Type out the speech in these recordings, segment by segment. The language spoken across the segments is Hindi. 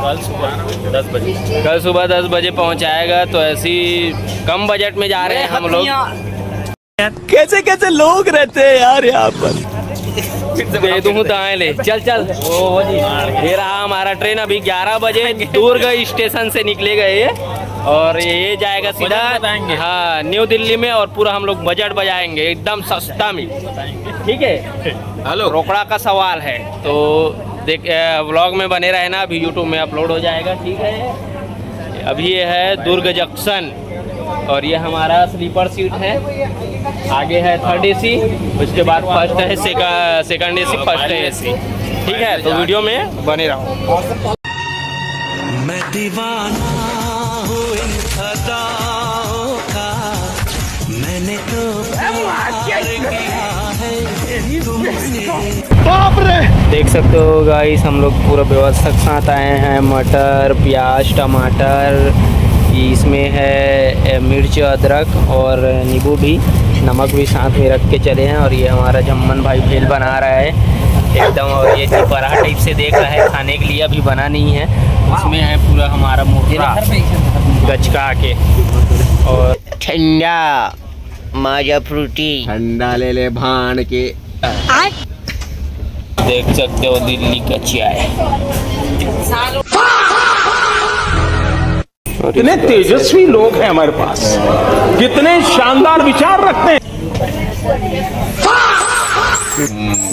कल सुबह 10 बजे। कल सुबह 10 बजे पहुंचाएगा। तो ऐसी कम बजट में जा रहे हैं हम लोग। कैसे कैसे लोग रहते हैं यार यहाँ पर। दे दूँ तो आए ले, चल चल। ये रहा हमारा ट्रेन। अभी 11 बजे दुर्ग स्टेशन से निकलेगा ये और ये जाएगा सीधा हाँ न्यू दिल्ली में। और पूरा हम लोग बजट बजाएंगे एकदम सस्ता में, ठीक है। हेलो, रोकड़ा का सवाल है तो देख व्लॉग में बने रहना। अभी यूट्यूब में अपलोड हो जाएगा, ठीक है। अभी ये है दुर्ग जंक्शन और ये हमारा स्लीपर सीट है। आगे है 3rd AC, उसके बाद फर्स्ट है सेकंड AC, फर्स्ट है AC, ठीक है। तो वीडियो में बने रहो। मैं दीवाना हूँ इन अदाओं का, मैंने तो बाप रे। देख सकते हो गाइस, हम लोग पूरा व्यवस्था के साथ आए हैं। मटर, प्याज, टमाटर, इसमें है मिर्च, अदरक और नींबू भी, नमक भी साथ में रख के चले हैं। और ये हमारा जम्मन भाई भेल बना रहा है एकदम। और ये पराठा टाइप से देख रहा है, खाने के लिए अभी बना नहीं है। उसमें है पूरा हमारा मोटा गचका के और ठंडा माजा फ्रूटी। ठंडा ले ले भान के। देख सकते हो दिल्ली का चाय। कितने तेजस्वी लोग हैं हमारे पास, कितने शानदार विचार रखते हैं।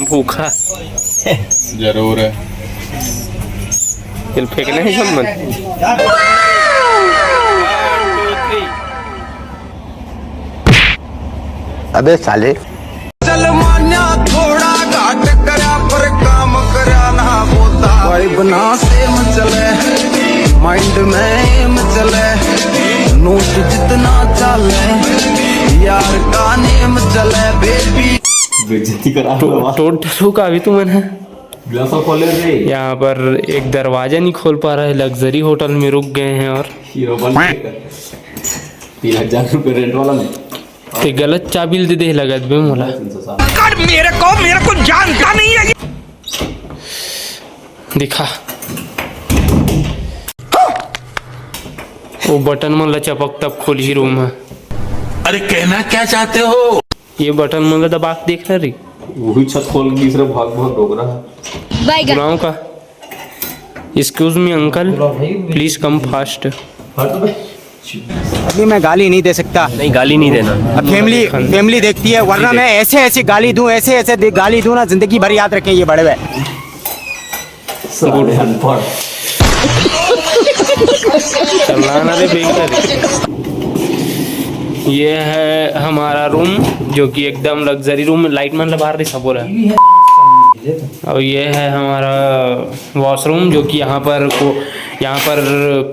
भूखा जरूर है। दिल फेंकना है जम्मन। 1 2 3। अबे साले चल मान्या थोड़ा घाट करा पर काम करा ना होता। वाइब ना सेम चले, माइंड में एम चले, नोट जितना चले, यार का नेम चले बेबी। बेइज्जती करा टोटल का भी तुम है। गिलास खोले रे। यहाँ पर एक दरवाजा नहीं खोल पा रहा है। लग्जरी होटल में रुक गए हैं और हीरो बन 3000 रुपये रेंट वाला नहीं। ते गलत चाबी दे दे लगत बे मोला। मेरे को जानता नहीं है। दिखा वो बटन मन ला चपक तब खोल ही रूम है। अरे कहना क्या चाहते हो? ये बटन मन ला दबा के देख रही। वही छत खोल के तीसरा भाग रोक रहा है। बुलाऊं का? Excuse me uncle, please come fast. अभी मैं गाली नहीं दे सकता। नहीं गाली नहीं देना। अब फैमिली देखती है, वरना मैं ऐसे गाली दूं, ऐसे गाली दूं ना, जिंदगी भर याद रखें ये बड़े भाई। चलाना रे बेकार। ये है हमारा रूम जो कि एकदम लग्जरी रूम। लाइट मन लगा रही सब बोला। और ये है हमारा वॉशरूम जो कि यहाँ पर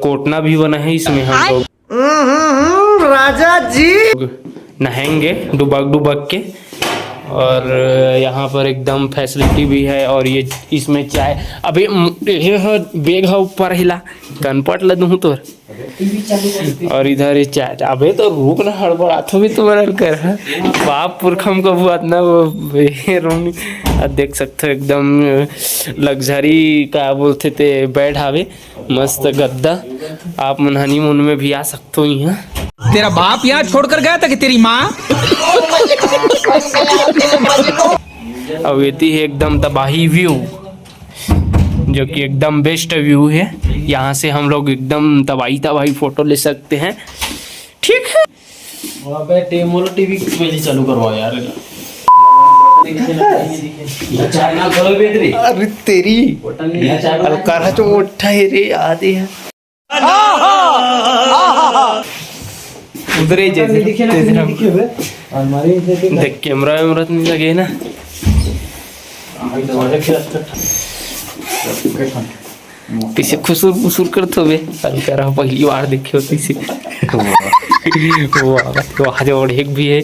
कोटना भी बना है। इसमें हम लोग राजा जी नहाएंगे डुबक के। और यहाँ पर एकदम फैसिलिटी भी है। और ये इसमें चाय अभी ये बेग है ऊपर हिला कनपट ल दूँ तो। और इधर ये चाय अबे तो रुक ना, हड़बड़ा तो भी तुम्हारा कर बाप पुरखम का बुआ ना वो रूम। देख सकते हो एकदम लग्जरी का बोलते थे बेड हावे, मस्त गद्दा। आप मन हनीमून में भी आ सकते हो यहाँ। तेरा बाप यहाँ छोड़कर गया था कि तेरी माँ? अब ये है एकदम तबाही व्यू जो कि एकदम बेस्ट व्यू है। यहाँ से हम लोग एकदम तबाही फोटो ले सकते हैं, ठीक है। टीवी चालू करवाओ यार। अरे तेरी करा तो उठा है रे, आदि है उधर ही जैसे देख कैमरा वैमरा नहीं लगे ना। पीछे खुसुर पुसुर कर तो बे करा पहली बार देखे होती से। वो आज और एक भी है।